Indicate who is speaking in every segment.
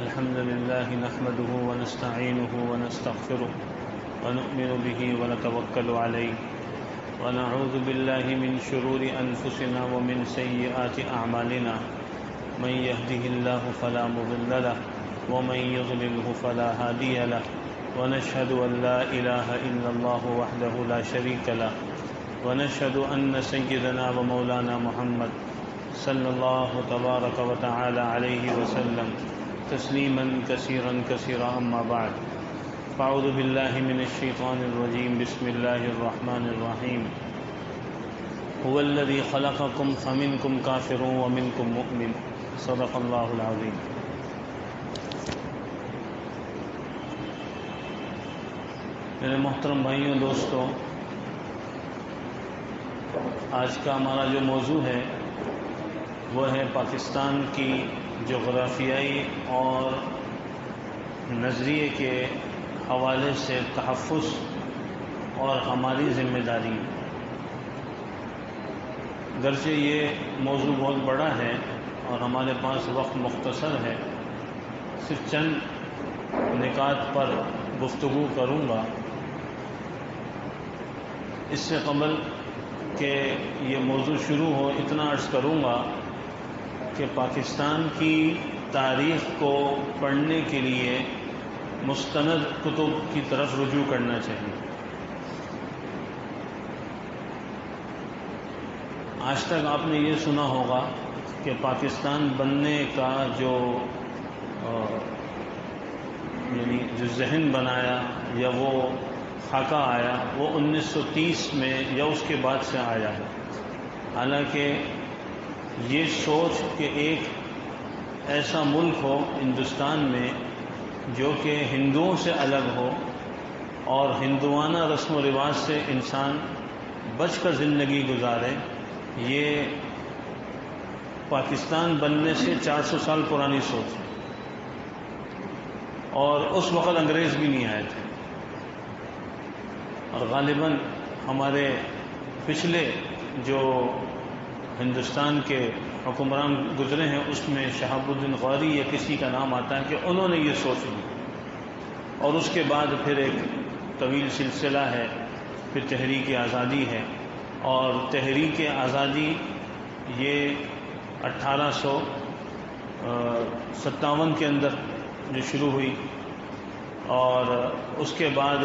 Speaker 1: الحمد لله نحمده ونستعينه ونستغفره ونؤمن به ونتوكل عليه ونعوذ بالله من شرور أنفسنا ومن سيئات أعمالنا من يهده الله فلا مضل له ومن يضلله فلا هادي له ونشهد أن لا إله إلا الله وحده لا شريك له ونشهد أن سيدنا ومولانا محمد صلى الله تبارك وتعالى عليه وسلم تسليما كثيرا كثيرا أما بعد فأعوذ بالله من الشيطان الرجيم بسم الله الرحمن الرحيم هو الذي خلقكم فمنكم كافر ومنكم مؤمن صدق الله العظيم. میرے محترم بھائیوں دوستوں، آج کا ہمارا جو موضوع ہے وہ ہے پاکستان کی جغرافیائی اور نظریے کے حوالے سے تحفظ اور ہماری ذمہ داری. گرچہ یہ موضوع بہت بڑا ہے اور ہمارے پاس وقت مختصر ہے، صرف چند نکات پر گفتگو کروں گا. اس سے قبل کہ یہ موضوع شروع ہو اتنا عرض کروں گا کہ پاکستان کی تاریخ کو پڑھنے کے لیے مستند کتب کی طرف رجوع کرنا چاہیے. آج تک آپ نے یہ سنا ہوگا کہ پاکستان بننے کا جو ذہن بنایا یا وہ خاکہ آیا وہ 1930 میں یا اس کے بعد سے آیا ہے. حالانکہ یہ سوچ کہ ایک ایسا ملک ہو ہندوستان میں جو کہ ہندوؤں سے الگ ہو اور ہندوانہ رسم و رواج سے انسان بچ کر زندگی گزارے، یہ پاکستان بننے سے 400 سال پرانی سوچ ہے. اور اس وقت انگریز بھی نہیں آئے تھے، اور غالباً ہمارے پچھلے جو ہندوستان کے حکمران گزرے ہیں اس میں شہاب الدین غوری یا کسی کا نام آتا ہے کہ انہوں نے یہ سوچ لی. اور اس کے بعد پھر ایک طویل سلسلہ ہے، پھر تحریک آزادی ہے. اور تحریک آزادی یہ 1857 کے اندر جو شروع ہوئی، اور اس کے بعد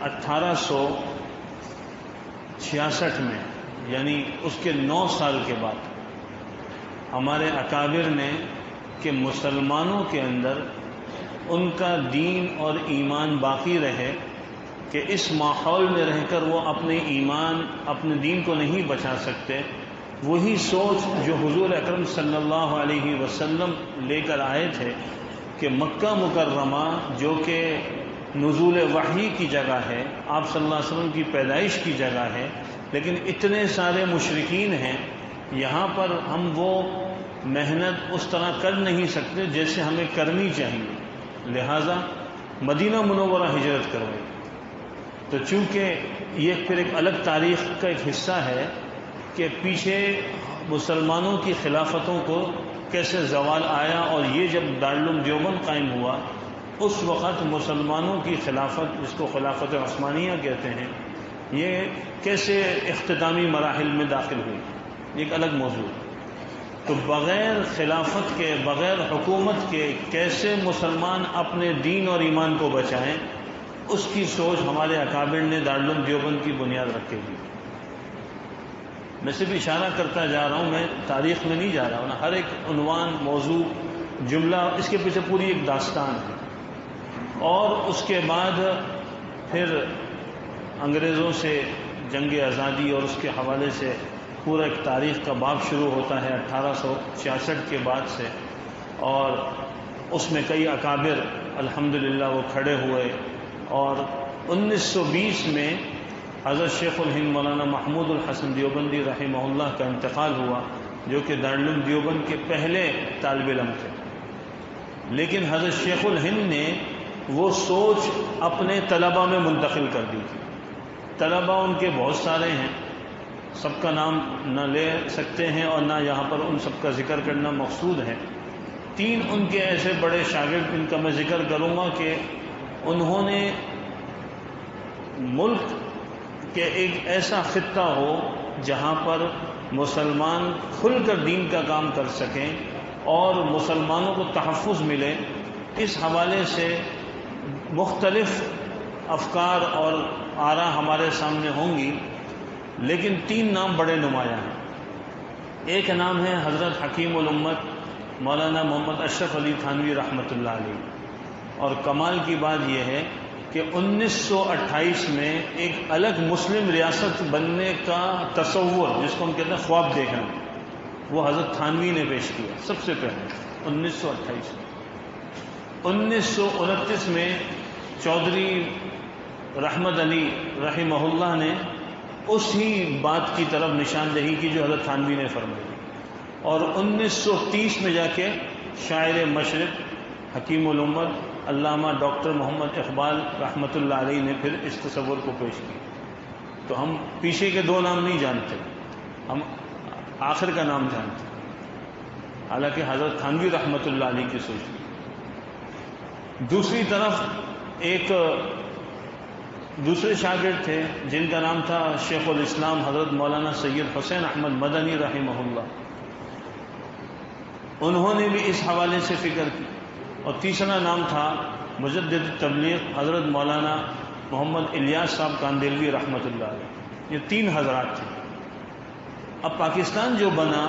Speaker 1: 1866 میں یعنی اس کے 9 سال کے بعد ہمارے اکابر نے کہ مسلمانوں کے اندر ان کا دین اور ایمان باقی رہے، کہ اس ماحول میں رہ کر وہ اپنے ایمان اپنے دین کو نہیں بچا سکتے، وہی سوچ جو حضور اکرم صلی اللہ علیہ وسلم لے کر آئے تھے کہ مکہ مکرمہ جو کہ نزول وحی کی جگہ ہے، آپ صلی اللہ علیہ وسلم کی پیدائش کی جگہ ہے، لیکن اتنے سارے مشرکین ہیں، یہاں پر ہم وہ محنت اس طرح کر نہیں سکتے جیسے ہمیں کرنی چاہیے، لہذا مدینہ منورہ ہجرت کروائی. تو چونکہ یہ پھر ایک الگ تاریخ کا ایک حصہ ہے کہ پیچھے مسلمانوں کی خلافتوں کو کیسے زوال آیا، اور یہ جب دارالعلوم دیوبند قائم ہوا اس وقت مسلمانوں کی خلافت، جس کو خلافت عثمانیہ کہتے ہیں، یہ کیسے اختتامی مراحل میں داخل ہوئی، یہ ایک الگ موضوع. تو بغیر خلافت کے، بغیر حکومت کے کیسے مسلمان اپنے دین اور ایمان کو بچائیں، اس کی سوچ ہمارے اکابر نے دارالعلوم دیوبند کی بنیاد رکھے گی. میں صرف اشارہ کرتا جا رہا ہوں، میں تاریخ میں نہیں جا رہا ہوں، ہر ایک عنوان، موضوع، جملہ، اس کے پیچھے پوری ایک داستان ہے. اور اس کے بعد پھر انگریزوں سے جنگ آزادی اور اس کے حوالے سے پورا ایک تاریخ کا باب شروع ہوتا ہے 1866 کے بعد سے. اور اس میں کئی اکابر الحمدللہ وہ کھڑے ہوئے، اور 1920 میں حضرت شیخ الہند مولانا محمود الحسن دیوبندی رحمہ اللہ کا انتقال ہوا، جو کہ دارالعلوم دیوبند کے پہلے طالب علم تھے. لیکن حضرت شیخ الہند نے وہ سوچ اپنے طلباء میں منتقل کر دی تھی. طلباء ان کے بہت سارے ہیں، سب کا نام نہ لے سکتے ہیں اور نہ یہاں پر ان سب کا ذکر کرنا مقصود ہے، تین ان کے ایسے بڑے شاگرد، ان کا میں ذکر کروں گا کہ انہوں نے ملک کے ایک ایسا خطہ ہو جہاں پر مسلمان کھل کر دین کا کام کر سکیں اور مسلمانوں کو تحفظ ملے، اس حوالے سے مختلف افکار اور آراء ہمارے سامنے ہوں گی، لیکن تین نام بڑے نمایاں ہیں۔ ایک نام ہے حضرت حکیم الامت مولانا محمد اشرف علی تھانوی رحمۃ اللہ علیہ، اور کمال کی بات یہ ہے کہ 1928 میں ایک الگ مسلم ریاست بننے کا تصور، جس کو ہم کہتے ہیں خواب دیکھنا، وہ حضرت تھانوی نے پیش کیا سب سے پہلے 1928 میں۔ 1929 میں چودھری رحمت علی رحمہ اللہ نے اسی بات کی طرف نشاندہی کی جو حضرت تھانوی نے فرمائی، اور 1930 میں جا کے شاعر مشرق حکیم الامت علامہ ڈاکٹر محمد اقبال رحمۃ اللہ علیہ نے پھر اس تصور کو پیش کیا۔ تو ہم پیچھے کے دو نام نہیں جانتے، ہم آخر کا نام جانتے، حالانکہ حضرت تھانوی رحمۃ اللہ علیہ کی سوچ کی۔ دوسری طرف ایک دوسرے شاگرد تھے جن کا نام تھا شیخ الاسلام حضرت مولانا سید حسین احمد مدنی رحمہ اللہ، انہوں نے بھی اس حوالے سے فکر کی۔ اور تیسرا نام تھا مجدد تبلیغ حضرت مولانا محمد الیاس صاحب کاندیلوی رحمۃ اللہ علیہ۔ یہ تین حضرات تھے۔ اب پاکستان جو بنا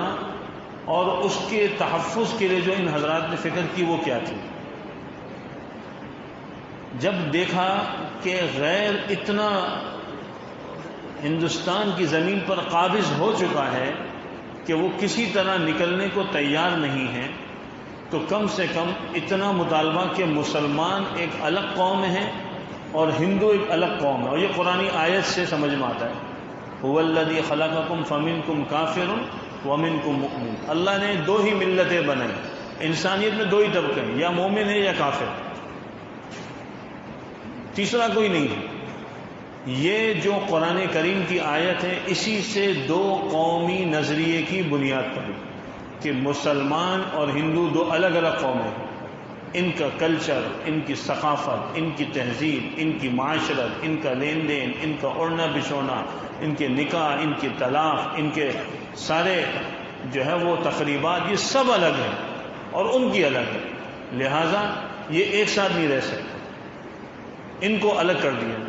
Speaker 1: اور اس کے تحفظ کے لیے جو ان حضرات نے فکر کی وہ کیا تھی؟ جب دیکھا کہ غیر اتنا ہندوستان کی زمین پر قابض ہو چکا ہے کہ وہ کسی طرح نکلنے کو تیار نہیں ہے، تو کم سے کم اتنا مطالبہ کہ مسلمان ایک الگ قوم ہے اور ہندو ایک الگ قوم ہے، اور یہ قرآنی آیت سے سمجھ میں آتا ہے، هو الذی خلقکم فمنکم کافر ومنکم مؤمن۔ اللہ نے دو ہی ملتیں بنائی، انسانیت میں دو ہی طبقے ہیں، یا مومن ہے یا کافر، تیسرا کوئی نہیں ہے۔ یہ جو قرآن کریم کی آیت ہے اسی سے دو قومی نظریے کی بنیاد پڑی کہ مسلمان اور ہندو دو الگ الگ قومیں ہیں، ان کا کلچر، ان کی ثقافت، ان کی تہذیب، ان کی معاشرت، ان کا لین دین، ان کا اڑنا بچھونا، ان کے نکاح، ان کی طلاق، ان کے سارے جو ہے وہ تقریبات، یہ سب الگ ہیں اور ان کی الگ ہے، لہٰذا یہ ایک ساتھ نہیں رہ سکتے، ان کو الگ کر دیا۔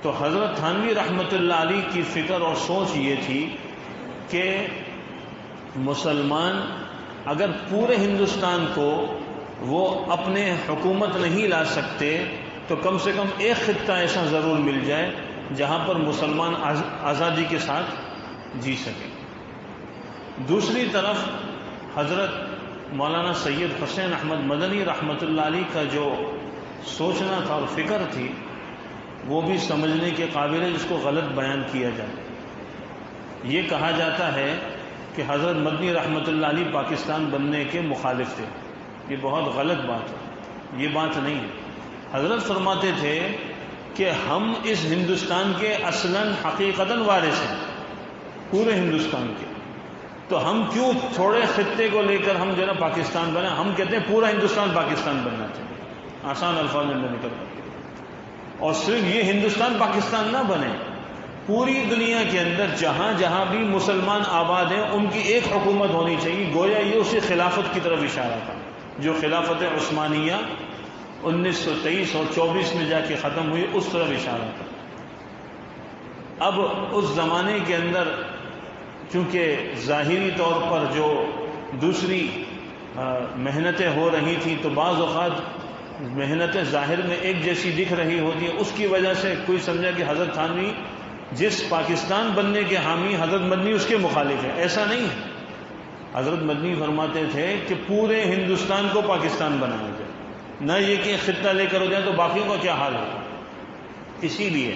Speaker 1: تو حضرت تھانوی رحمۃ اللہ علیہ کی فکر اور سوچ یہ تھی کہ مسلمان اگر پورے ہندوستان کو وہ اپنے حکومت نہیں لا سکتے تو کم سے کم ایک خطہ ایسا ضرور مل جائے جہاں پر مسلمان آزادی کے ساتھ جی سکیں۔ دوسری طرف حضرت مولانا سید حسین احمد مدنی رحمۃ اللہ علیہ کا جو سوچنا تھا اور فکر تھی وہ بھی سمجھنے کے قابل ہے، جس کو غلط بیان کیا جائے۔ یہ کہا جاتا ہے کہ حضرت مدنی رحمۃ اللہ علیہ پاکستان بننے کے مخالف تھے، یہ بہت غلط بات ہے، یہ بات نہیں ہے۔ حضرت فرماتے تھے کہ ہم اس ہندوستان کے اصلاً حقیقتاً وارث ہیں، پورے ہندوستان کے، تو ہم کیوں تھوڑے خطے کو لے کر ہم جو ہے نا پاکستان بنا؟ ہم کہتے ہیں پورا ہندوستان پاکستان بننا چاہیے، آسان الفاظ میں نکل پڑے، اور صرف یہ ہندوستان پاکستان نہ بنے، پوری دنیا کے اندر جہاں جہاں بھی مسلمان آباد ہیں ان کی ایک حکومت ہونی چاہیے۔ گویا یہ اسی خلافت کی طرف اشارہ تھا جو خلافت عثمانیہ 1923 اور 24 میں جا کے ختم ہوئی، اس طرف اشارہ تھا۔ اب اس زمانے کے اندر چونکہ ظاہری طور پر جو دوسری محنتیں ہو رہی تھیں تو بعض اوقات محنتیں ظاہر میں ایک جیسی دکھ رہی ہوتی ہیں، اس کی وجہ سے کوئی سمجھا کہ حضرت تھانوی جس پاکستان بننے کے حامی حضرت مدنی اس کے مخالف ہے، ایسا نہیں ہے۔ حضرت مدنی فرماتے تھے کہ پورے ہندوستان کو پاکستان بنایا جائے، نہ یہ کہ خطہ لے کر ہو جائے تو باقیوں کا کیا حال ہوگا۔ اسی لیے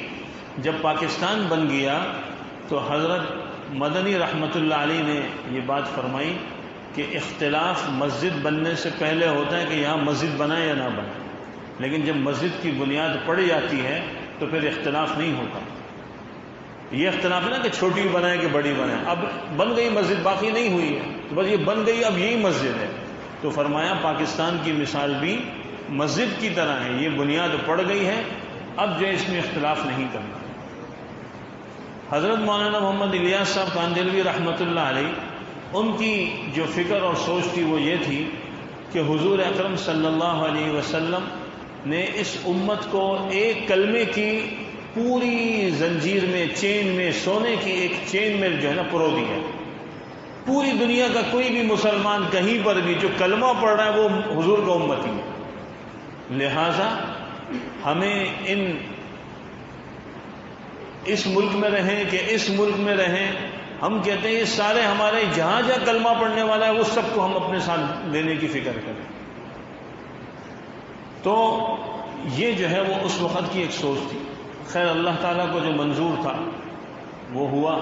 Speaker 1: جب پاکستان بن گیا تو حضرت مدنی رحمۃ اللہ علیہ نے یہ بات فرمائی کہ اختلاف مسجد بننے سے پہلے ہوتا ہے کہ یہاں مسجد بنائے یا نہ بنائے، لیکن جب مسجد کی بنیاد پڑ جاتی ہے تو پھر اختلاف نہیں ہوتا۔ یہ اختلاف ہے نا کہ چھوٹی بنائے کہ بڑی بنائے، اب بن گئی مسجد باقی نہیں ہوئی ہے تو بس یہ بن گئی، اب یہی مسجد ہے، تو فرمایا پاکستان کی مثال بھی مسجد کی طرح ہے، یہ بنیاد پڑ گئی ہے، اب جو اس میں اختلاف نہیں کرنا۔ حضرت مولانا محمد الیاس صاحب کاندھلوی رحمۃ اللہ علیہ، ان کی جو فکر اور سوچ تھی وہ یہ تھی کہ حضور اکرم صلی اللہ علیہ وسلم نے اس امت کو ایک کلمے کی پوری زنجیر میں، چین میں، سونے کی ایک چین میں جو ہے نا پرو دیا۔ پوری دنیا کا کوئی بھی مسلمان کہیں پر بھی جو کلمہ پڑھ رہا ہے وہ حضور کا امتی ہے۔ لہذا ہمیں اس ملک میں رہیں کہ اس ملک میں رہیں، ہم کہتے ہیں یہ سارے ہمارے جہاں جہاں کلمہ پڑھنے والا ہے وہ سب کو ہم اپنے ساتھ لینے کی فکر کریں۔ تو یہ جو ہے وہ اس وقت کی ایک سوچ تھی۔ خیر اللہ تعالیٰ کو جو منظور تھا وہ ہوا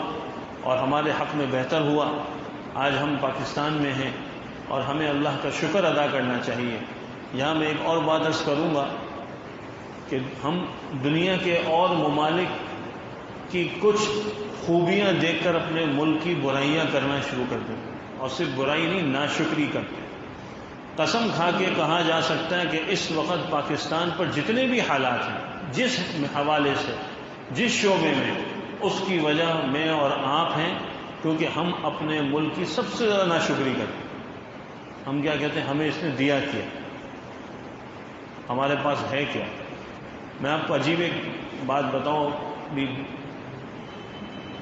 Speaker 1: اور ہمارے حق میں بہتر ہوا۔ آج ہم پاکستان میں ہیں اور ہمیں اللہ کا شکر ادا کرنا چاہیے۔ یہاں میں ایک اور بات عرض کروں گا کہ ہم دنیا کے اور ممالک کی کچھ خوبیاں دیکھ کر اپنے ملک کی برائیاں کرنا شروع کر دیں، اور صرف برائی نہیں، ناشکری کرتے ہیں۔ قسم کھا کے کہا جا سکتا ہے کہ اس وقت پاکستان پر جتنے بھی حالات ہیں، جس حوالے سے، جس شعبے میں، اس کی وجہ میں اور آپ ہیں، کیونکہ ہم اپنے ملک کی سب سے زیادہ ناشکری کرتے ہیں۔ ہم کیا کہتے ہیں؟ ہمیں اس نے دیا کیا، ہمارے پاس ہے کیا؟ میں آپ کو عجیب ایک بات بتاؤں، بھی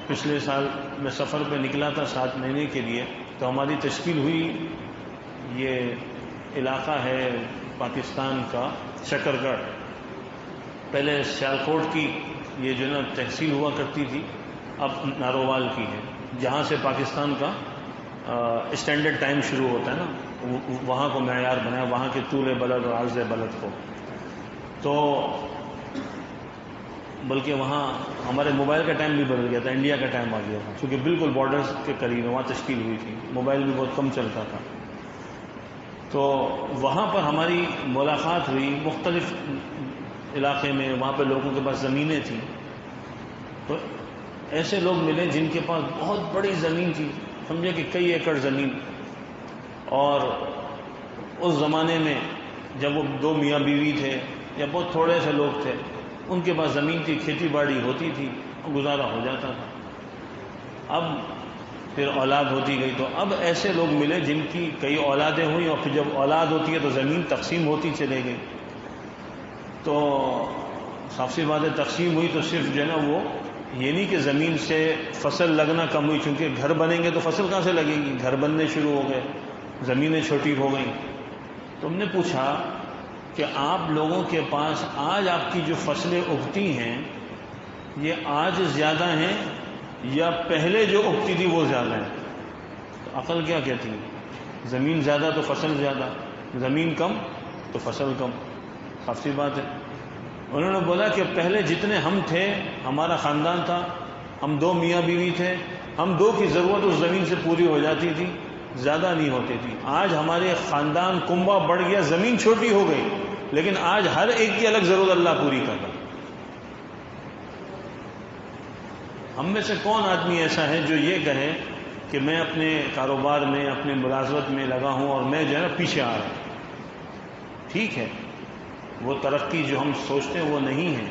Speaker 1: پچھلے سال میں سفر پہ نکلا تھا 7 مہینے کے لیے، تو ہماری تشکیل ہوئی، یہ علاقہ ہے پاکستان کا شکر گڑھ، پہلے سیالکوٹ کی یہ جو نا تحصیل ہوا کرتی تھی، اب نارووال کی ہے، جہاں سے پاکستان کا اسٹینڈرڈ ٹائم شروع ہوتا ہے نا، وہاں کو معیار بنایا، وہاں کے طول بلد اور عرض بلد کو۔ تو بلکہ وہاں ہمارے موبائل کا ٹائم بھی بدل گیا تھا، انڈیا کا ٹائم آ گیا تھا، چونکہ بالکل بارڈرز کے قریب وہاں تشکیل ہوئی تھی، موبائل بھی بہت کم چلتا تھا۔ تو وہاں پر ہماری ملاقات ہوئی مختلف علاقے میں، وہاں پہ لوگوں کے پاس زمینیں تھیں، تو ایسے لوگ ملے جن کے پاس بہت بڑی زمین تھی، سمجھے کہ کئی ایکڑ زمین، اور اس زمانے میں جب وہ 2 میاں بیوی تھے یا بہت تھوڑے سے لوگ تھے، ان کے پاس زمین تھی، کھیتی باڑی ہوتی تھی، گزارا ہو جاتا تھا۔ اب پھر اولاد ہوتی گئی، تو اب ایسے لوگ ملے جن کی کئی اولادیں ہوئیں، اور پھر جب اولاد ہوتی ہے تو زمین تقسیم ہوتی چلے گئی۔ تو صاف سی بات ہے، تقسیم ہوئی تو صرف جو ہے نا وہ یہ نہیں کہ زمین سے فصل لگنا کم ہوئی، چونکہ گھر بنیں گے تو فصل کہاں سے لگے گی، گھر بننے شروع ہو گئے، زمینیں چھوٹی ہو گئیں۔ تو ہم نے پوچھا کہ آپ لوگوں کے پاس آج آپ کی جو فصلیں اگتی ہیں یہ آج زیادہ ہیں یا پہلے جو اگتی تھی وہ زیادہ ہیں؟ تو عقل کیا کہتی ہے؟ زمین زیادہ تو فصل زیادہ، زمین کم تو فصل کم، صاف سی بات ہے۔ انہوں نے بولا کہ پہلے جتنے ہم تھے، ہمارا خاندان تھا، ہم 2 میاں بیوی تھے، ہم 2 کی ضرورت اس زمین سے پوری ہو جاتی تھی، زیادہ نہیں ہوتی تھی۔ آج ہمارے خاندان کنبہ بڑھ گیا، زمین چھوٹی ہو گئی، لیکن آج ہر ایک کی الگ ضرورت اللہ پوری کر رہا۔ ہم میں سے کون آدمی ایسا ہے جو یہ کہے کہ میں اپنے کاروبار میں، اپنے ملازمت میں لگا ہوں اور میں جو ہے نا پیچھے آ رہا ہوں؟ ٹھیک ہے، وہ ترقی جو ہم سوچتے ہیں وہ نہیں ہے،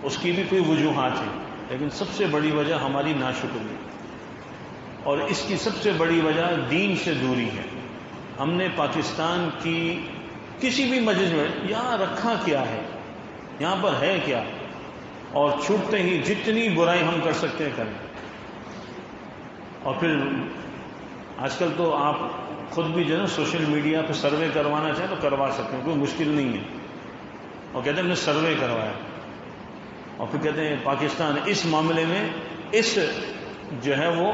Speaker 1: اس کی بھی کوئی وجوہات ہیں، لیکن سب سے بڑی وجہ ہماری ناشکری، اور اس کی سب سے بڑی وجہ دین سے دوری ہے۔ ہم نے پاکستان کی کسی بھی مجلس میں یہاں رکھا کیا ہے، یہاں پر ہے کیا، اور چھوٹتے ہی جتنی برائی ہم کر سکتے ہیں کریں۔ اور پھر آج کل تو آپ خود بھی جو ہے نا سوشل میڈیا پہ سروے کروانا چاہیں تو کروا سکتے ہیں، کوئی مشکل نہیں ہے، اور کہتے ہیں ہم نے سروے کروایا، اور پھر کہتے ہیں پاکستان اس معاملے میں اس جو ہے وہ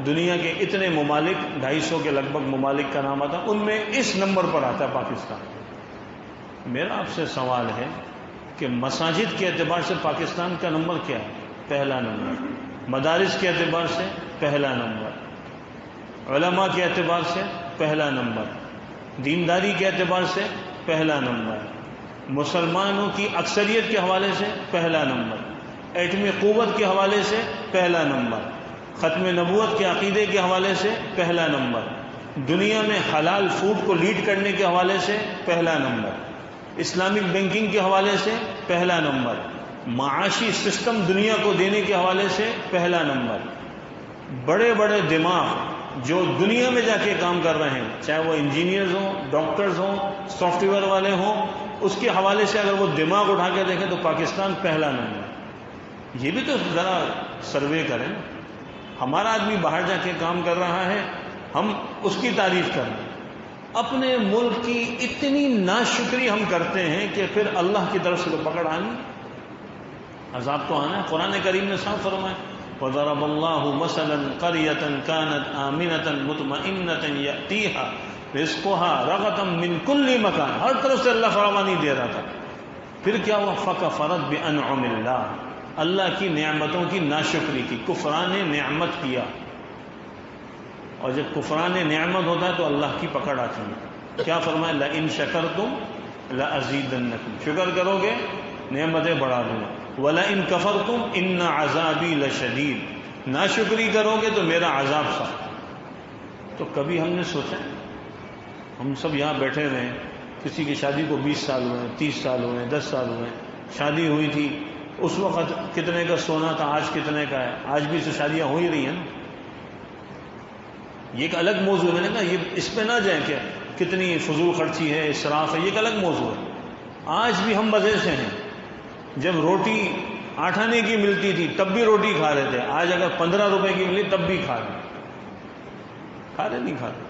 Speaker 1: دنیا کے اتنے ممالک، 250 کے لگ بھگ ممالک کا نام آتا، ان میں اس نمبر پر آتا ہے پاکستان۔ میرا آپ سے سوال ہے کہ مساجد کے اعتبار سے پاکستان کا نمبر کیا ہے؟ پہلا نمبر۔ مدارس کے اعتبار سے پہلا نمبر، علماء کے اعتبار سے پہلا نمبر، دینداری کے اعتبار سے پہلا نمبر، مسلمانوں کی اکثریت کے حوالے سے پہلا نمبر، ایٹمی قوت کے حوالے سے پہلا نمبر، ختم نبوت کے عقیدے کے حوالے سے پہلا نمبر، دنیا میں حلال فوڈ کو لیڈ کرنے کے حوالے سے پہلا نمبر، اسلامک بینکنگ کے حوالے سے پہلا نمبر، معاشی سسٹم دنیا کو دینے کے حوالے سے پہلا نمبر، بڑے بڑے دماغ جو دنیا میں جا کے کام کر رہے ہیں، چاہے وہ انجینئرز ہوں، ڈاکٹرز ہوں، سافٹ ویئر والے ہوں، اس کے حوالے سے اگر وہ دماغ اٹھا کے دیکھیں تو پاکستان پہلا نمبر۔ یہ بھی تو ذرا سروے کریں، ہمارا آدمی باہر جا کے کام کر رہا ہے، ہم اس کی تعریف کریں، اپنے ملک کی اتنی ناشکری ہم کرتے ہیں کہ پھر اللہ کی طرف سے تو پکڑ آنی، عذاب تو آنا ہے۔ قرآن کریم نے صاف فرمایا وَضَرَبَ اللَّهُ مَثَلًا قَرْيَةً كَانَتْ آمِنَةً مُطْمَئِنَّةً يَأْتِيهَا رِزْقُهَا رَغَدًا مِّن كُلِّ مَكَانٍ، ہر طرف سے اللہ فراوانی دے رہا تھا، پھر کیا ہوا فَكَفَرَتْ بِأَنْعُمِ اللَّهِ، اللہ کی نعمتوں کی ناشکری کی، کفران نعمت کیا، اور جب کفران نعمت ہوتا ہے تو اللہ کی پکڑ آتی ہے۔ کیا فرمایا لَإِن شَكَرْتُمْ لَأَزِيدَنَّكُمْ، شکر کرو گے نعمتیں بڑھا دوں گا، وَلَئِن كَفَرْتُمْ إِنَّ عَذَابِي لَشَدِيدٌ، ناشکری کرو گے تو میرا عذاب سخت۔ تو کبھی ہم نے سوچا، ہم سب یہاں بیٹھے ہوئے ہیں، کسی کی شادی کو 20 سال ہوئے، 30 سال ہوئے، 10 سال ہوئے، شادی ہوئی تھی اس وقت کتنے کا سونا تھا، آج کتنے کا ہے، آج بھی تو شادیاں ہو ہی رہی ہیں نا۔ یہ ایک الگ موضوع ہے نا، یہ اس پہ نہ جائیں کہ کتنی فضول خرچی ہے، اسراف ہے، یہ ایک الگ موضوع ہے۔ آج بھی ہم مزے سے ہیں، جب روٹی 8 آنے کی ملتی تھی تب بھی روٹی کھا رہے تھے، آج اگر 15 روپے کی ملی تب بھی کھا رہے نہیں کھا رہے،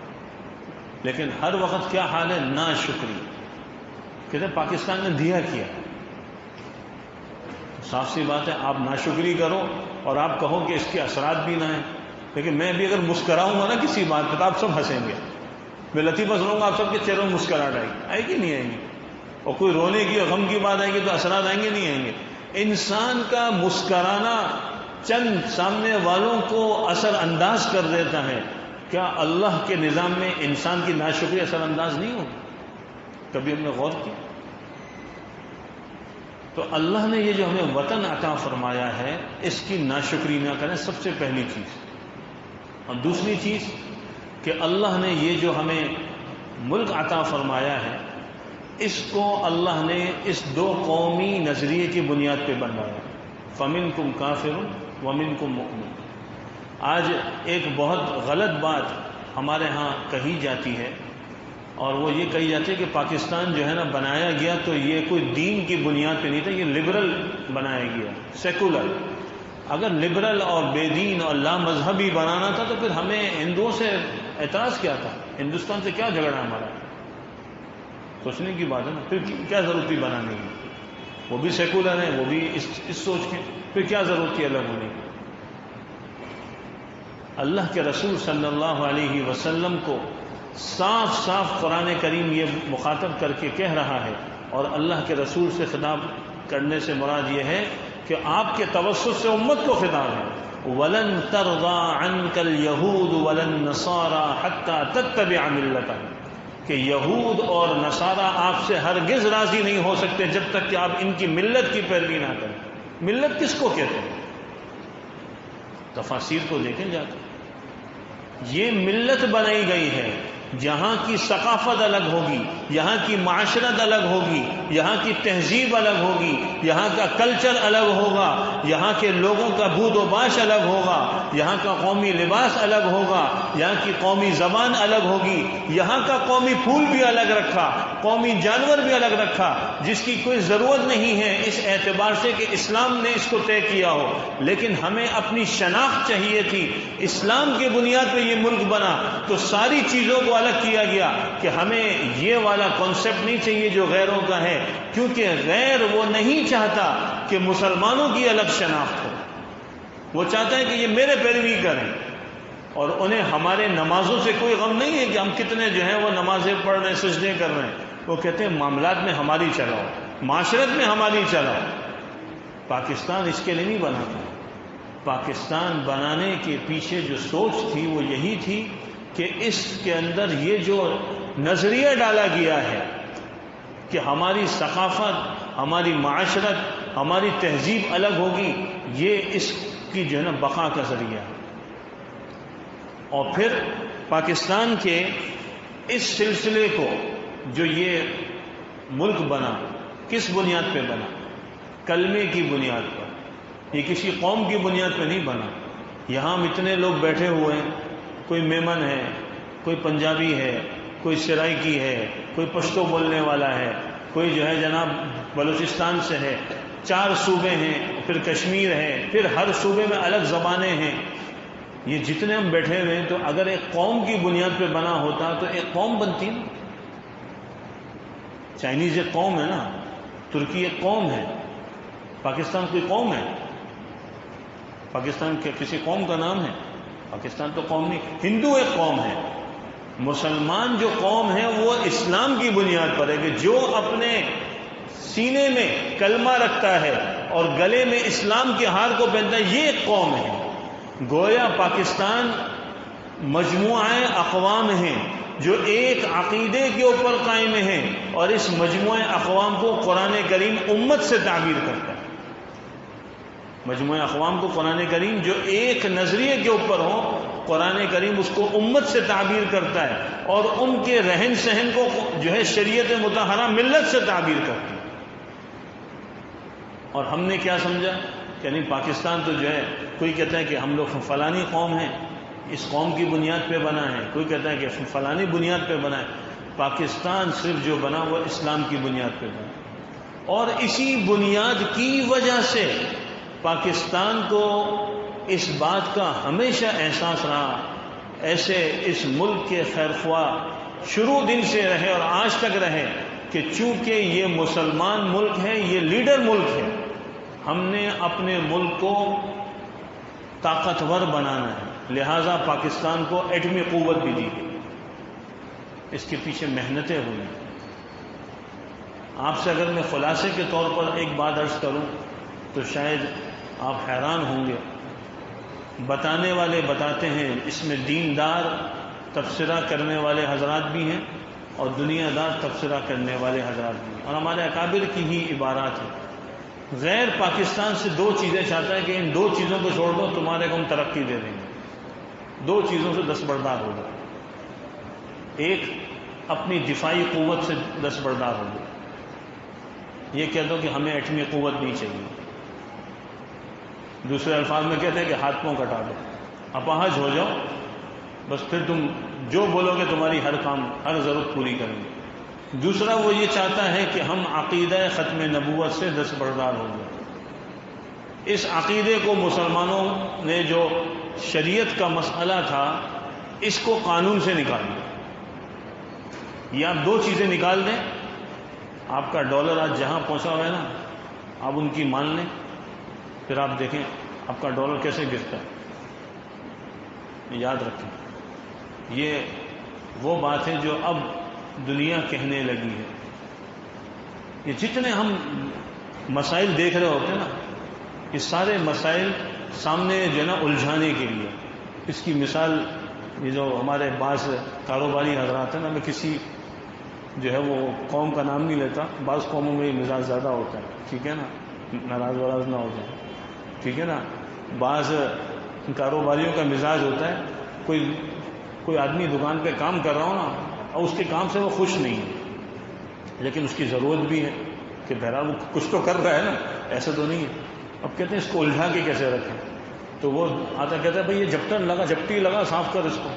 Speaker 1: لیکن ہر وقت کیا حال ہے، ناشکری۔ کہتے ہیں پاکستان نے دیا کیا، صاف سی بات ہے، آپ ناشکری کرو اور آپ کہو کہ اس کے اثرات بھی نہ ہیں، لیکن میں بھی اگر مسکراؤں گا نا کسی بات پہ تو آپ سب ہنسیں گے، میں لطیفہ سنوں گا آپ سب کے چہروں میں مسکراہٹ آئے گی نہیں آئے گی، اور کوئی رونے کی اور غم کی بات آئے گی تو اثرات آئیں گے نہیں آئیں گے۔ انسان کا مسکرانا چند سامنے والوں کو اثر انداز کر دیتا ہے، کیا اللہ کے نظام میں انسان کی ناشکری اثر انداز نہیں ہوگی؟ کبھی ہم نے غور کیا؟ تو اللہ نے یہ جو ہمیں وطن عطا فرمایا ہے اس کی ناشکری نہ کریں، سب سے پہلی چیز۔ اور دوسری چیز کہ اللہ نے یہ جو ہمیں ملک عطا فرمایا ہے اس کو اللہ نے اس 2 قومی نظریے کی بنیاد پہ بنوایا، فَمِنْكُمْ كَافِرٌ وَمِنْكُمْ مُؤْمِنٌ۔ آج ایک بہت غلط بات ہمارے ہاں کہی جاتی ہے، اور وہ یہ کہی جاتی ہے کہ پاکستان جو ہے نا بنایا گیا تو یہ کوئی دین کی بنیاد پہ نہیں تھا، یہ لبرل بنایا گیا، سیکولر۔ اگر لبرل اور بے دین اور لا مذہبی بنانا تھا تو پھر ہمیں ہندوؤں سے اعتراض کیا تھا، ہندوستان سے کیا جھگڑا ہمارا؟ سوچنے کی بات ہے نا، پھر کیا ضرورت تھی بنانے کی؟ وہ بھی سیکولر ہیں، وہ بھی اس سوچ کے، پھر کیا ضرورت تھی الگ ہونے کی؟ اللہ کے رسول صلی اللہ علیہ وسلم کو صاف صاف قرآن کریم یہ مخاطب کر کے کہہ رہا ہے، اور اللہ کے رسول سے خطاب کرنے سے مراد یہ ہے کہ آپ کے توسط سے امت کو خطاب ہے، وَلَن تَرْضَىٰ عَنْكَ الْيَهُودُ وَلَا النَّصَارَىٰ حَتَّىٰ تَتَّبِعَ مِلَّتَهُمْ، کہ یہود اور نصارہ آپ سے ہرگز راضی نہیں ہو سکتے جب تک کہ آپ ان کی ملت کی پیروی نہ کریں۔ ملت کس کو کہتے ہیں؟ تفاسیر کو دیکھیں جا کے، یہ ملت بنائی گئی ہے جہاں کی ثقافت الگ ہوگی، یہاں کی معاشرت الگ ہوگی، یہاں کی تہذیب الگ ہوگی، یہاں کا کلچر الگ ہوگا، یہاں کے لوگوں کا بود و باش الگ ہوگا، یہاں کا قومی لباس الگ ہوگا، یہاں کی قومی زبان الگ ہوگی، یہاں کا قومی پھول بھی الگ رکھا، قومی جانور بھی الگ رکھا، جس کی کوئی ضرورت نہیں ہے اس اعتبار سے کہ اسلام نے اس کو طے کیا ہو، لیکن ہمیں اپنی شناخت چاہیے تھی۔ اسلام کی بنیاد پہ یہ ملک بنا تو ساری چیزوں کو الگ کیا گیا کہ ہمیں یہ والا کانسیپٹ نہیں چاہیے جو غیروں کا ہے، کیونکہ غیر وہ نہیں چاہتا کہ مسلمانوں کی الگ شناخت ہو، وہ چاہتا ہے کہ یہ میرے پیروی کریں، اور انہیں ہمارے نمازوں سے کوئی غم نہیں ہے کہ ہم کتنے جو ہیں وہ نمازیں پڑھ رہے ہیں، سجدے کر رہے ہیں، وہ کہتے ہیں معاملات میں ہماری چلاؤ، معاشرت میں ہماری چلاؤ۔ پاکستان اس کے لیے نہیں بنا تھا، پاکستان بنانے کے پیچھے جو سوچ تھی وہ یہی تھی کہ اس کے اندر یہ جو نظریہ ڈالا گیا ہے کہ ہماری ثقافت، ہماری معاشرت، ہماری تہذیب الگ ہوگی، یہ اس کی جو ہے نا بقا کا ذریعہ ہے۔ اور پھر پاکستان کے اس سلسلے کو جو یہ ملک بنا کس بنیاد پہ بنا؟ کلمے کی بنیاد پر. یہ کسی قوم کی بنیاد پہ نہیں بنا. یہاں ہم اتنے لوگ بیٹھے ہوئے ہیں، کوئی میمن ہے، کوئی پنجابی ہے، کوئی سرائکی ہے، کوئی پشتو بولنے والا ہے، کوئی جو ہے جناب بلوچستان سے ہے، 4 صوبے ہیں، پھر کشمیر ہے، پھر ہر صوبے میں الگ زبانیں ہیں. یہ جتنے ہم بیٹھے ہوئے ہیں، تو اگر ایک قوم کی بنیاد پہ بنا ہوتا تو ایک قوم بنتی نا. چائنیز ایک قوم ہے نا، ترکی ایک قوم ہے، پاکستان کوئی قوم ہے؟ پاکستان کے کسی قوم کا نام ہے؟ پاکستان تو قوم نہیں. ہندو ایک قوم ہے. مسلمان جو قوم ہے وہ اسلام کی بنیاد پر ہے کہ جو اپنے سینے میں کلمہ رکھتا ہے اور گلے میں اسلام کے ہار کو پہنتا ہے، یہ ایک قوم ہے. گویا پاکستان مجموعہ اقوام ہیں جو ایک عقیدے کے اوپر قائم ہیں، اور اس مجموعہ اقوام کو قرآن کریم امت سے تعبیر کرتا ہے. مجموعہ اقوام کو قرآن کریم جو ایک نظریے کے اوپر ہو، قرآن کریم اس کو امت سے تعبیر کرتا ہے، اور ان کے رہن سہن کو جو ہے شریعت مطہرہ ملت سے تعبیر کرتی ہے. اور ہم نے کیا سمجھا کہ نہیں پاکستان تو جو ہے، کوئی کہتا ہے کہ ہم لوگ فلانی قوم ہیں، اس قوم کی بنیاد پہ بنا ہے، کوئی کہتا ہے کہ فلانی بنیاد پہ بنا ہے. پاکستان صرف جو بنا وہ اسلام کی بنیاد پہ بنا، اور اسی بنیاد کی وجہ سے پاکستان کو اس بات کا ہمیشہ احساس رہا، ایسے اس ملک کے خیرخواہ شروع دن سے رہے اور آج تک رہے، کہ چونکہ یہ مسلمان ملک ہے، یہ لیڈر ملک ہے، ہم نے اپنے ملک کو طاقتور بنانا ہے، لہذا پاکستان کو ایٹمی قوت بھی دی گئی. اس کے پیچھے محنتیں ہوئی. آپ سے اگر میں خلاصے کے طور پر ایک بات عرض کروں تو شاید آپ حیران ہوں گے. بتانے والے بتاتے ہیں، اس میں دیندار تبصرہ کرنے والے حضرات بھی ہیں اور دنیا دار تبصرہ کرنے والے حضرات بھی ہیں، اور ہمارے اکابر کی ہی عبارات ہیں. غیر پاکستان سے 2 چیزیں چاہتا ہے کہ ان 2 چیزوں کو چھوڑ دو، تمہارے کو ہم ترقی دے دیں گے. 2 چیزوں سے دستبردار ہو جائے. ایک اپنی دفاعی قوت سے دستبردار ہو جائے، یہ کہہ دو کہ ہمیں ایٹمی قوت نہیں چاہیے. دوسرے الفاظ میں کہتے ہیں کہ ہاتھ پاؤں کٹا دو، اپاہج ہو جاؤ، بس پھر تم جو بولو گے تمہاری ہر کام ہر ضرورت پوری کریں گے. دوسرا وہ یہ چاہتا ہے کہ ہم عقیدہ ختم نبوت سے دستبردار ہو جائیں. اس عقیدے کو مسلمانوں نے جو شریعت کا مسئلہ تھا اس کو قانون سے نکال دیا. یہ آپ 2 چیزیں نکال دیں، آپ کا ڈالر آج جہاں پہنچا ہوا ہے نا، آپ ان کی مان لیں، پھر آپ دیکھیں آپ کا ڈالر کیسے گرتا ہے. یاد رکھیں، یہ وہ بات ہے جو اب دنیا کہنے لگی ہے. یہ جتنے ہم مسائل دیکھ رہے ہوتے ہیں نا، یہ سارے مسائل سامنے جو ہے نا الجھانے کے لیے. اس کی مثال یہ جو ہمارے بعض کاروباری حضرات ہیں نا، میں کسی جو ہے وہ قوم کا نام نہیں لیتا، بعض قوموں میں یہ مزاج زیادہ ہوتا ہے، ٹھیک ہے نا، ناراض وراض نہ ہو جائے، ٹھیک ہے نا. بعض کاروباریوں کا مزاج ہوتا ہے، کوئی آدمی دکان پہ کام کر رہا ہو نا، اور اس کے کام سے وہ خوش نہیں ہے، لیکن اس کی ضرورت بھی ہے کہ بہرحال وہ کچھ تو کر رہا ہے نا، ایسا تو نہیں ہے. اب کہتے ہیں اس کو الجھا کے کیسے رکھیں، تو وہ آتا کہتا ہے بھائی یہ جپٹی لگا، صاف کر اس کو.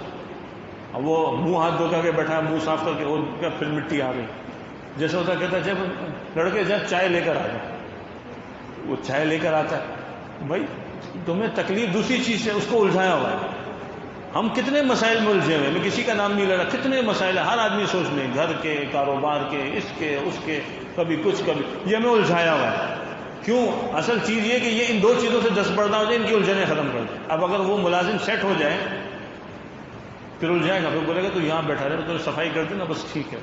Speaker 1: اب وہ منہ ہاتھ دھو کے بیٹھا ہے، منہ صاف کر کے، وہ پھر مٹی آ گئی. جیسے ہوتا کہتا ہے جب لڑکے جب چائے لے کر آ جائے، وہ چائے لے کر آتا ہے، بھائی تمہیں تکلیف دوسری چیز سے، اس کو الجھایا ہوا ہے. ہم کتنے مسائل میں الجھے ہوئے، میں کسی کا نام نہیں لے رہا، کتنے مسائل ہیں، ہر آدمی سوچ لیں، گھر کے، کاروبار کے، اس کے کبھی کچھ کبھی، یہ ہمیں الجھایا ہوا ہے. کیوں؟ اصل چیز یہ کہ یہ ان 2 چیزوں سے دستبردار ہو جائے، ان کی الجھنیں ختم کر دیں. اب اگر وہ ملازم سیٹ ہو جائے پھر الجھائے گا، پھر بولے گا تو یہاں بیٹھا رہے تو صفائی کر دیں نا، بس ٹھیک ہے،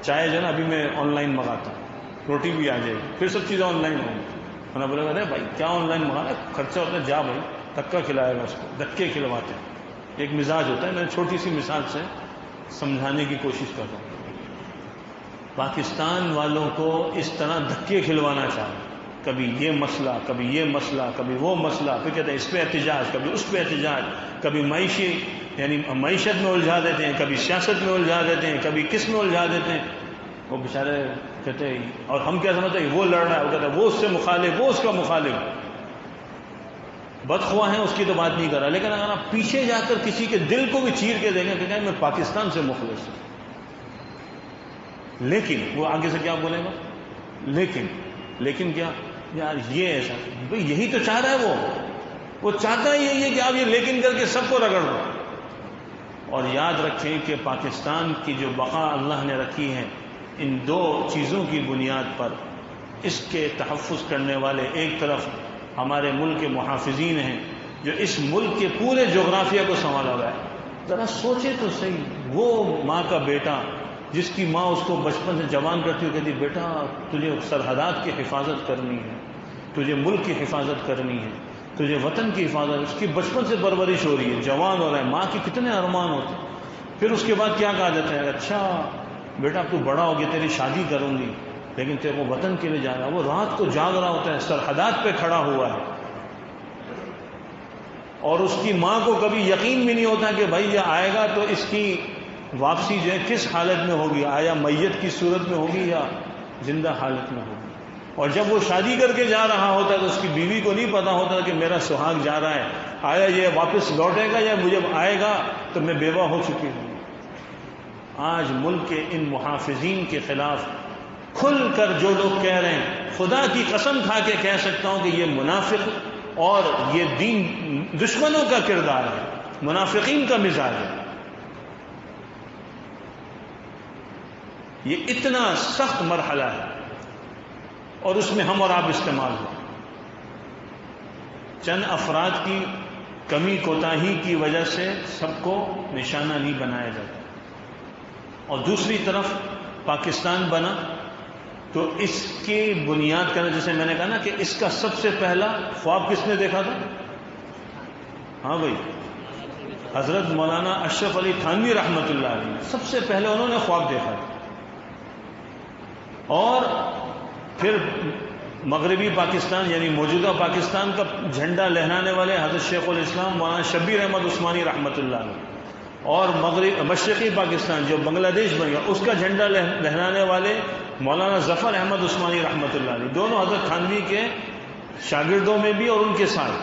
Speaker 1: چائے جو ہے نا ابھی میں آن لائن منگاتا ہوں، روٹی بھی آ جائے گی، پھر سب چیزیں آن لائن ہوں گی. میں بولے گا ارے بھائی کیا آن لائن منگانا، خرچہ ہوتا ہے، جا بھائی دھکا کھلائے گا، اس کو دھکے کھلواتے ہیں. ایک مزاج ہوتا ہے، میں چھوٹی سی مثال سے سمجھانے کی کوشش کر رہا ہوں. پاکستان والوں کو اس طرح دھکے کھلوانا چاہیے. کبھی یہ مسئلہ، کبھی یہ مسئلہ، کبھی وہ مسئلہ، پھر کہتے ہیں اس پہ احتجاج، کبھی اس پہ احتجاج، کبھی معیشی یعنی معیشت میں الجھا دیتے ہیں، کبھی سیاست میں الجھا دیتے ہیں، کبھی کس میں الجھا دیتے ہیں. وہ بیچارے کہتے ہیں، اور ہم کیا سمجھتے ہیں وہ لڑ رہا ہے، وہ کہتا ہے وہ اس سے مخالف، وہ اس کا مخالف. بدخواہ ہیں اس کی تو بات نہیں کر رہا، لیکن اگر آپ پیچھے جا کر کسی کے دل کو بھی چیر کے دیکھیں کہ کہیں میں پاکستان سے مخلص ہوں، لیکن وہ آگے سے کیا بولے گا، لیکن کیا یار یہ ایسا، بھئی یہی تو چاہ رہا ہے، وہ چاہتا ہی یہی ہے کہ آپ یہ لیکن کر کے سب کو رگڑ دو. اور یاد رکھیں کہ پاکستان کی جو بقا اللہ نے رکھی ہے ان دو چیزوں کی بنیاد پر. اس کے تحفظ کرنے والے ایک طرف ہمارے ملک کے محافظین ہیں جو اس ملک کے پورے جغرافیہ کو سنبھالا ہوا ہے. ذرا سوچے تو صحیح، وہ ماں کا بیٹا جس کی ماں اس کو بچپن سے جوان کرتی ہو، کہتی بیٹا تجھے سرحدات کی حفاظت کرنی ہے، تجھے ملک کی حفاظت کرنی ہے، تجھے وطن کی حفاظت، اس کی بچپن سے پرورش ہو رہی ہے، جوان ہو رہا ہے، ماں کی کتنے ارمان ہوتے ہیں. پھر اس کے بعد کیا کہا جاتا ہے، اچھا بیٹا تو بڑا ہو گیا، تیری شادی کروں گی، لیکن تیرے کو وطن کے لیے جانا. وہ رات کو جاگ رہا ہوتا ہے، سرحدات پہ کھڑا ہوا ہے، اور اس کی ماں کو کبھی یقین بھی نہیں ہوتا کہ بھائی یہ آئے گا تو اس کی واپسی جو ہے کس حالت میں ہوگی، آیا میت کی صورت میں ہوگی یا زندہ حالت میں ہوگی. اور جب وہ شادی کر کے جا رہا ہوتا ہے تو اس کی بیوی کو نہیں پتا ہوتا کہ میرا سہاگ جا رہا ہے، آیا یہ واپس لوٹے گا یا مجھے آئے گا تو میں بیوہ ہو چکی ہوں. آج ملک کے ان محافظین کے خلاف کھل کر جو لوگ کہہ رہے ہیں، خدا کی قسم کھا کے کہہ سکتا ہوں کہ یہ منافق اور یہ دین دشمنوں کا کردار ہے، منافقین کا مزاج ہے. یہ اتنا سخت مرحلہ ہے اور اس میں ہم اور آپ استعمال ہو. چند افراد کی کمی کوتاہی کی وجہ سے سب کو نشانہ نہیں بنایا جاتا. اور دوسری طرف پاکستان بنا تو اس کی بنیاد کرنا، جیسے میں نے کہا نا کہ اس کا سب سے پہلا خواب کس نے دیکھا تھا؟ ہاں بھائی، حضرت مولانا اشرف علی تھانوی رحمۃ اللہ علیہ، سب سے پہلے انہوں نے خواب دیکھا تھا. اور پھر مغربی پاکستان یعنی موجودہ پاکستان کا جھنڈا لہرانے والے حضرت شیخ الاسلام مولانا شبیر احمد عثمانی رحمۃ اللہ علیہ، اور مشرقی پاکستان جو بنگلہ دیش بن گیا اس کا جھنڈا لہرانے والے مولانا ظفر احمد عثمانی رحمۃ اللہ علیہ، دونوں حضرت تھانوی کے شاگردوں میں بھی اور ان کے ساتھ.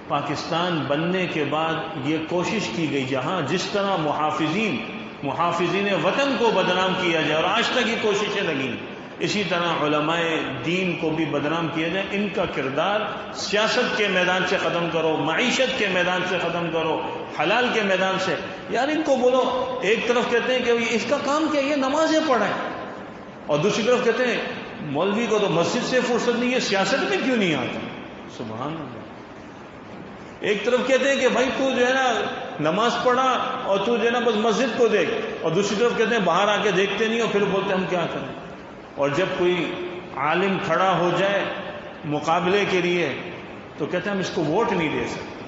Speaker 1: پاکستان بننے کے بعد یہ کوشش کی گئی جہاں جس طرح محافظین وطن کو بدنام کیا جائے، اور آج تک یہ کوششیں لگیں، اسی طرح علماء دین کو بھی بدنام کیا جائے. ان کا کردار سیاست کے میدان سے ختم کرو، معیشت کے میدان سے ختم کرو، حلال کے میدان سے. یار ان کو بولو، ایک طرف کہتے ہیں کہ اس کا کام کیا، یہ نمازیں پڑھیں، اور دوسری طرف کہتے ہیں مولوی کو تو مسجد سے فرصت نہیں ہے، سیاست میں کیوں نہیں آتا. سبحان اللہ. ایک طرف کہتے ہیں کہ بھائی تو جو ہے نا نماز پڑھا اور تو جو ہے نا بس مسجد کو دیکھ، اور دوسری طرف کہتے ہیں باہر آ کے دیکھتے نہیں، اور پھر بولتے ہم کیا کریں. اور جب کوئی عالم کھڑا ہو جائے مقابلے کے لیے تو کہتے ہیں ہم اس کو ووٹ نہیں دے سکتے.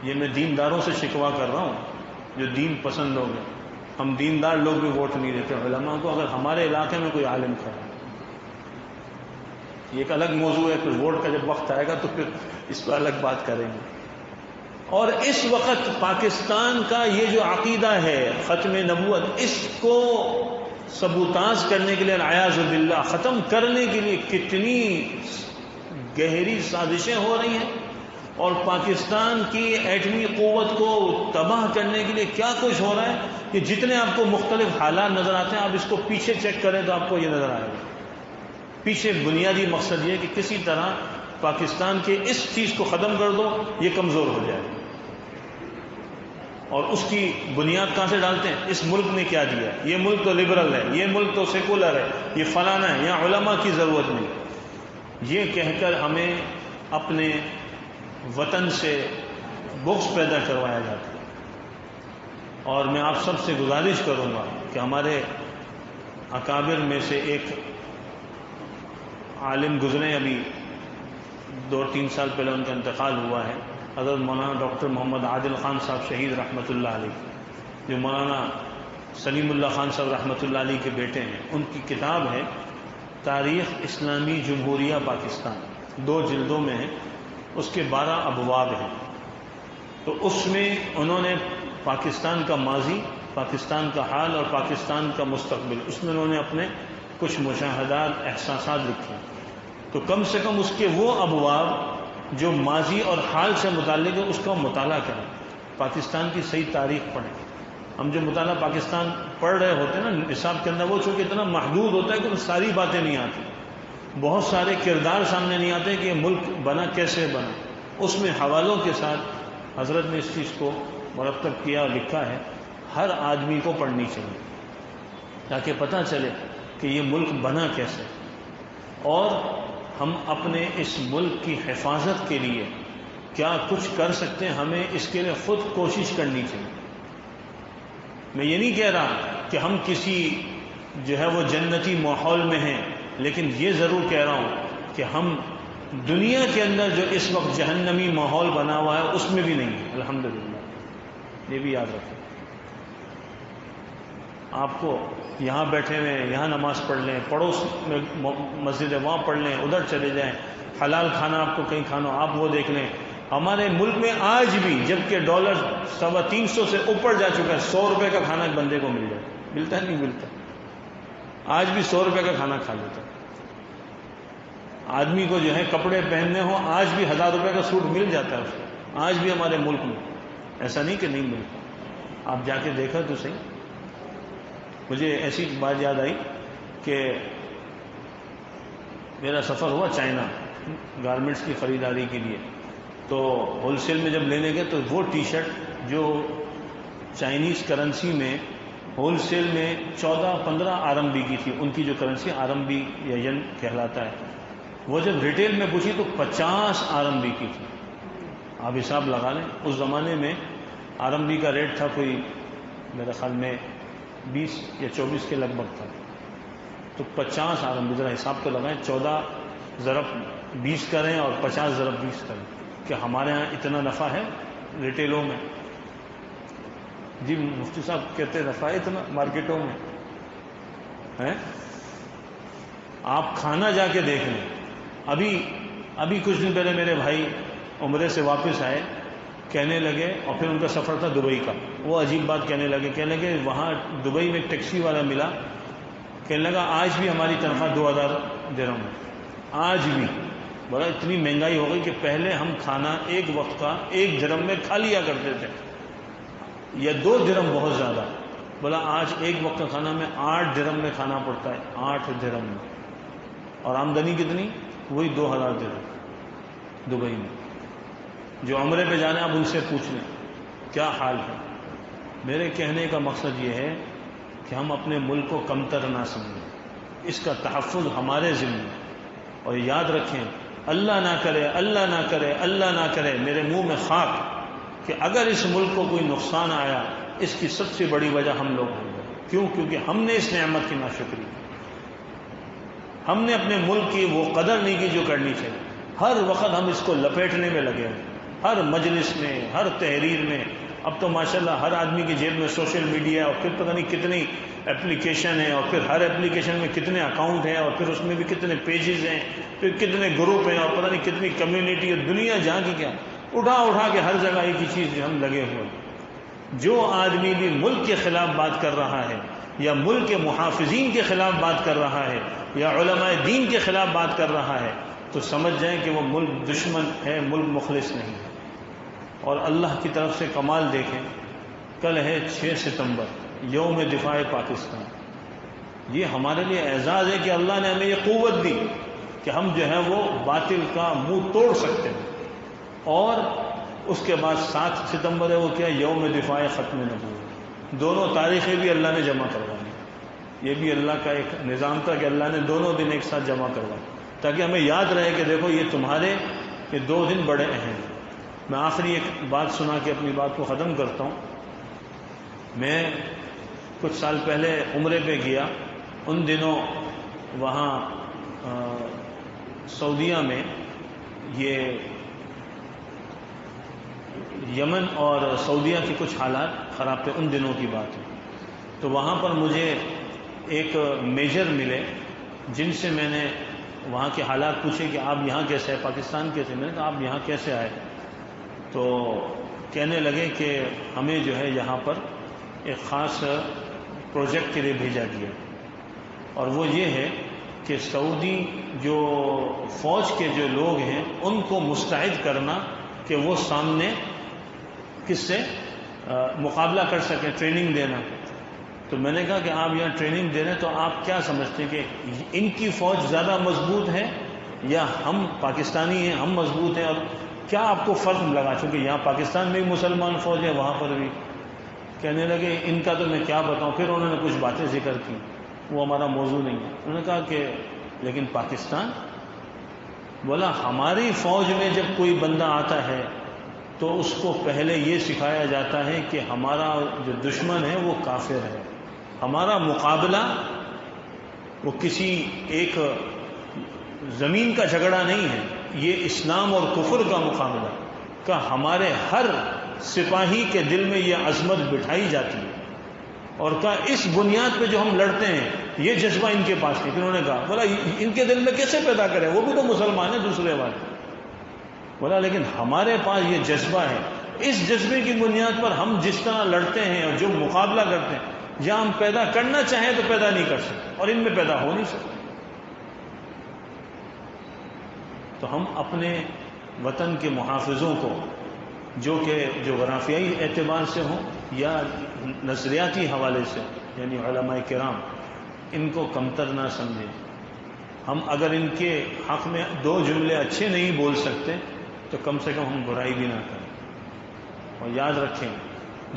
Speaker 1: یہ میں دینداروں سے شکوہ کر رہا ہوں جو دین پسند لوگ ہیں، ہم دیندار لوگ بھی ووٹ نہیں دیتے علماء کو اگر ہمارے علاقے میں کوئی عالم کھڑا ہے. یہ ایک الگ موضوع ہے، پھر ووٹ کا جب وقت آئے گا تو پھر اس پر الگ بات کریں گے. اور اس وقت پاکستان کا یہ جو عقیدہ ہے ختم نبوت، اس کو سبوتاژ کرنے کے لیے نعوذ باللہ ختم کرنے کے لیے کتنی گہری سازشیں ہو رہی ہیں، اور پاکستان کی ایٹمی قوت کو تباہ کرنے کے لیے کیا کچھ ہو رہا ہے کہ جتنے آپ کو مختلف حالات نظر آتے ہیں، آپ اس کو پیچھے چیک کریں تو آپ کو یہ نظر آئے گا. پیچھے بنیادی مقصد یہ کہ کسی طرح پاکستان کے اس چیز کو ختم کر دو، یہ کمزور ہو جائے. اور اس کی بنیاد کہاں سے ڈالتے ہیں؟ اس ملک نے کیا دیا، یہ ملک تو لبرل ہے، یہ ملک تو سیکولر ہے، یہ فلانا ہے، یہاں علماء کی ضرورت نہیں. یہ کہہ کر ہمیں اپنے وطن سے بغض پیدا کروایا جاتا ہے. اور میں آپ سب سے گزارش کروں گا کہ ہمارے اکابر میں سے ایک عالم گزرے، ابھی 2-3 سال پہلے ان کا انتقال ہوا ہے، حضرت مولانا ڈاکٹر محمد عادل خان صاحب شہید رحمۃ اللہ علیہ، جو مولانا سلیم اللہ خان صاحب رحمۃ اللہ علیہ کے بیٹے ہیں. ان کی کتاب ہے تاریخ اسلامی جمہوریہ پاکستان 2 جلدوں میں ہے، اس کے 12 ابواب ہیں۔ تو اس میں انہوں نے پاکستان کا ماضی، پاکستان کا حال اور پاکستان کا مستقبل، اس میں انہوں نے اپنے کچھ مشاہدات، احساسات لکھے۔ تو کم سے کم اس کے وہ ابواب جو ماضی اور حال سے متعلق ہے اس کا مطالعہ کریں، پاکستان کی صحیح تاریخ پڑھیں۔ ہم جو مطالعہ پاکستان پڑھ رہے ہوتے ہیں نا نصاب کے اندر، وہ چونکہ اتنا محدود ہوتا ہے کہ ساری باتیں نہیں آتی، بہت سارے کردار سامنے نہیں آتے کہ یہ ملک بنا کیسے بنا۔ اس میں حوالوں کے ساتھ حضرت نے اس چیز کو مرتب کیا اور لکھا ہے، ہر آدمی کو پڑھنی چاہیے تاکہ پتہ چلے کہ یہ ملک بنا کیسے، اور ہم اپنے اس ملک کی حفاظت کے لیے کیا کچھ کر سکتے ہیں، ہمیں اس کے لیے خود کوشش کرنی چاہیے۔ میں یہ نہیں کہہ رہا کہ ہم کسی جو ہے وہ جنتی ماحول میں ہیں، لیکن یہ ضرور کہہ رہا ہوں کہ ہم دنیا کے اندر جو اس وقت جہنمی ماحول بنا ہوا ہے اس میں بھی نہیں ہے، الحمدللہ۔ یہ بھی یاد رکھیں۔ آپ کو یہاں بیٹھے ہوئے یہاں نماز پڑھ لیں، پڑوس میں مسجد ہے وہاں پڑھ لیں، ادھر چلے جائیں، حلال کھانا آپ کو کہیں کھانا آپ وہ دیکھ لیں۔ ہمارے ملک میں آج بھی جبکہ ڈالر 350 سے اوپر جا چکا ہے، 100 روپے کا کھانا ایک بندے کو مل جائے، ملتا ہے نہیں ملتا؟ آج بھی 100 روپے کا کھانا کھا لیتا ہے۔ آدمی کو جو ہے کپڑے پہننے ہوں آج بھی 1000 روپے کا سوٹ مل جاتا ہے اس کو، آج بھی ہمارے ملک میں، ایسا نہیں کہ نہیں ملتا۔ آپ جا کے دیکھا تو صحیح۔ مجھے ایسی بات یاد آئی کہ میرا سفر ہوا چائنا گارمنٹس کی خریداری کے لیے، تو ہول سیل میں جب لینے گئے تو وہ ٹی شرٹ جو چائنیز کرنسی میں ہول سیل میں 14-15 RMB کی تھی، ان کی جو کرنسی RMB یا ین کہلاتا ہے، وہ جب ریٹیل میں پوچھی تو 50 RMB کی تھی۔ آپ حساب لگا لیں، اس زمانے میں RMB کا ریٹ تھا کوئی میرے خیال میں 20 یا 24 کے لگ بھگ تھا، تو 50 RMB، ذرا حساب تو لگائیں، 14 ضرب 20 کریں اور 50 ضرب 20 کریں، کہ ہمارے ہاں اتنا نفع ہے ریٹیلوں میں؟ جی مفتی صاحب کہتے نفع ہے اتنا مارکیٹوں میں ہے؟ آپ کھانا جا کے دیکھ لیں۔ ابھی کچھ دن پہلے میرے بھائی عمرے سے واپس آئے، کہنے لگے، اور پھر ان کا سفر تھا دبئی کا، وہ عجیب بات کہنے لگے وہاں دبئی میں ایک ٹیکسی والا ملا، کہنے لگا آج بھی ہماری تنخواہ 2000 درہم ہے، آج بھی۔ بولا اتنی مہنگائی ہو گئی کہ پہلے ہم کھانا ایک وقت کا 1 درہم میں کھا لیا کرتے تھے، یا 2 درہم بہت زیادہ۔ بولا آج ایک وقت کا کھانا میں 8 درہم میں کھانا پڑتا ہے، 8 درہم میں، اور آمدنی کتنی؟ وہی 2000 درہم دبئی میں۔ جو عمرے پہ جانے آپ ان سے پوچھ لیں کیا حال ہے۔ میرے کہنے کا مقصد یہ ہے کہ ہم اپنے ملک کو کمتر نہ سمجھیں، اس کا تحفظ ہمارے ذمہ ہے، اور یاد رکھیں اللہ نہ کرے اللہ نہ کرے اللہ نہ کرے میرے منہ میں خاک کہ اگر اس ملک کو کوئی نقصان آیا، اس کی سب سے بڑی وجہ ہم لوگ ہوں گے۔ کیوں؟ کیونکہ ہم نے اس نعمت کی ناشکری کی، ہم نے اپنے ملک کی وہ قدر نہیں کی جو کرنی چاہیے۔ ہر وقت ہم اس کو لپیٹنے میں لگے ہیں، ہر مجلس میں، ہر تحریر میں۔ اب تو ماشاءاللہ ہر آدمی کی جیب میں سوشل میڈیا ہے، اور پھر پتہ نہیں کتنی اپلیکیشن ہے، اور پھر ہر اپلیکیشن میں کتنے اکاؤنٹ ہیں، اور پھر اس میں بھی کتنے پیجز ہیں، پھر کتنے گروپ ہیں، اور پتہ نہیں کتنی کمیونٹی ہے، دنیا جہاں کی کیا اٹھا کے ہر جگہ ایک ہی چیز ہم لگے ہوئے ہیں۔ جو آدمی بھی ملک کے خلاف بات کر رہا ہے، یا ملک کے محافظین کے خلاف بات کر رہا ہے، یا علماء دین کے خلاف بات کر رہا ہے، تو سمجھ جائیں کہ وہ ملک دشمن ہے، ملک مخلص نہیں ہے۔ اور اللہ کی طرف سے کمال دیکھیں، کل ہے 6 ستمبر، یوم دفاع پاکستان۔ یہ ہمارے لیے اعزاز ہے کہ اللہ نے ہمیں یہ قوت دی کہ ہم جو ہے وہ باطل کا منہ توڑ سکتے ہیں۔ اور اس کے بعد 7 ستمبر ہے، وہ کیا؟ یوم دفاع ختم نبوت۔ دونوں تاریخیں بھی اللہ نے جمع کروانی، یہ بھی اللہ کا ایک نظام تھا کہ اللہ نے دونوں دن ایک ساتھ جمع کروایا، تاکہ ہمیں یاد رہے کہ دیکھو یہ تمہارے یہ 2 دن بڑے اہم ہیں۔ میں آخری ایک بات سنا کے اپنی بات کو ختم کرتا ہوں۔ میں کچھ سال پہلے عمرے پہ گیا، ان دنوں وہاں سعودیہ میں یہ یمن اور سعودیہ کے کچھ حالات خراب تھے، ان دنوں کی بات ہے۔ تو وہاں پر مجھے ایک میجر ملے، جن سے میں نے وہاں کے حالات پوچھے کہ آپ یہاں کیسے آئے، پاکستان کیسے، میں نے کہا آپ یہاں کیسے آئے، تو کہنے لگے کہ ہمیں جو ہے یہاں پر ایک خاص پروجیکٹ کے لیے بھیجا گیا، اور وہ یہ ہے کہ سعودی جو فوج کے جو لوگ ہیں ان کو مستعد کرنا کہ وہ سامنے کس سے مقابلہ کر سکیں، ٹریننگ دینا۔ تو میں نے کہا کہ آپ یہاں ٹریننگ دے رہے ہیں تو آپ کیا سمجھتے ہیں کہ ان کی فوج زیادہ مضبوط ہے یا ہم پاکستانی ہیں ہم مضبوط ہیں، اور کیا آپ کو فرق لگا، چونکہ یہاں پاکستان میں بھی مسلمان فوج ہے وہاں پر بھی۔ کہنے لگے ان کا تو میں کیا بتاؤں، پھر انہوں نے کچھ باتیں ذکر کی، وہ ہمارا موضوع نہیں ہے۔ انہوں نے کہا کہ لیکن پاکستان، بولا ہماری فوج میں جب کوئی بندہ آتا ہے تو اس کو پہلے یہ سکھایا جاتا ہے کہ ہمارا جو دشمن ہے وہ کافر ہے، ہمارا مقابلہ وہ کسی ایک زمین کا جھگڑا نہیں ہے، یہ اسلام اور کفر کا مقابلہ، کہ ہمارے ہر سپاہی کے دل میں یہ عظمت بٹھائی جاتی ہے، اور کہا اس بنیاد پہ جو ہم لڑتے ہیں یہ جذبہ ان کے پاس نہیں۔ پھر انہوں نے کہا بولا ان کے دل میں کیسے پیدا کرے، وہ بھی تو مسلمان ہیں دوسرے والے، بولا لیکن ہمارے پاس یہ جذبہ ہے، اس جذبے کی بنیاد پر ہم جس طرح لڑتے ہیں اور جو مقابلہ کرتے ہیں، جہاں ہم پیدا کرنا چاہیں تو پیدا نہیں کر سکتے، اور ان میں پیدا ہو نہیں سکتے۔ تو ہم اپنے وطن کے محافظوں کو، جو کہ جغرافیائی اعتبار سے ہوں یا نظریاتی حوالے سے، یعنی علماء کرام، ان کو کمتر نہ سمجھیں۔ ہم اگر ان کے حق میں دو جملے اچھے نہیں بول سکتے تو کم سے کم ہم برائی بھی نہ کریں، اور یاد رکھیں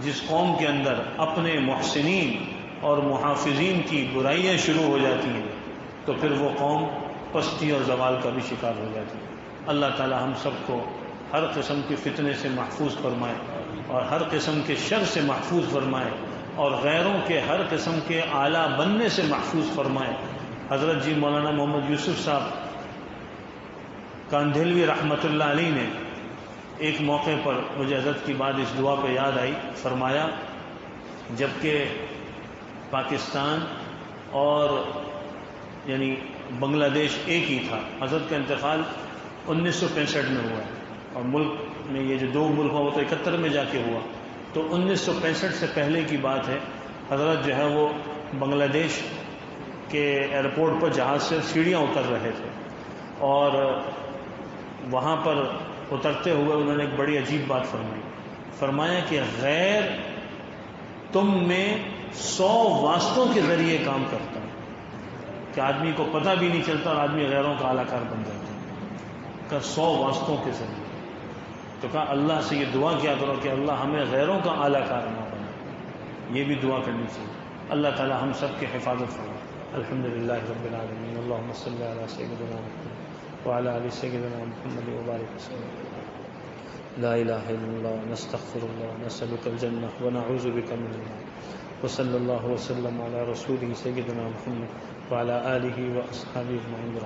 Speaker 1: جس قوم کے اندر اپنے محسنین اور محافظین کی برائیاں شروع ہو جاتی ہیں تو پھر وہ قوم پستی اور زوال کا بھی شکار ہو جاتی ہے۔ اللہ تعالی ہم سب کو ہر قسم کے فتنے سے محفوظ فرمائے، اور ہر قسم کے شر سے محفوظ فرمائے، اور غیروں کے ہر قسم کے اعلیٰ بننے سے محفوظ فرمائے۔ حضرت جی مولانا محمد یوسف صاحب کاندھلوی رحمۃ اللہ علیہ نے ایک موقع پر، مجھے حضرت کی بات اس دعا پہ یاد آئی، فرمایا جبکہ پاکستان اور یعنی بنگلہ دیش ایک ہی تھا، حضرت کا انتقال 1965 میں ہوا، اور ملک میں یہ جو دو ملک ہوا وہ تو 71 میں جا کے ہوا، تو 1965 سے پہلے کی بات ہے، حضرت جو ہے وہ بنگلہ دیش کے ایئرپورٹ پر جہاز سے سیڑھیاں اتر رہے تھے، اور وہاں پر اترتے ہوئے انہوں نے ایک بڑی عجیب بات فرمائی، فرمایا کہ غیر تم میں 100 واسطوں کے ذریعے کام کرتا ہے، کہ آدمی کو پتہ بھی نہیں چلتا اور آدمی غیروں کا اعلی کار بن جاتا ہے، کہ 100 واسطوں کے ذریعے۔ تو کہا اللہ سے یہ دعا کیا کرو کہ اللہ ہمیں غیروں کا اعلی کار نہ بنا، یہ بھی دعا کرنی چاہیے۔ اللہ تعالی ہم سب کی حفاظت فرمائے۔ الحمدللہ رب العالمین، اللہم صلی علی سیدنا محمد وعلی آل سیدنا محمد وبارک وسلم۔ لا الہ الا اللہ، نستغفر اللہ، نسألک الجنہ ونعوذ بک من النار، وصلی اللہ وسلم علی رسولہ سیدنا محمد وعلی آلہ واصحابہ اجمعین۔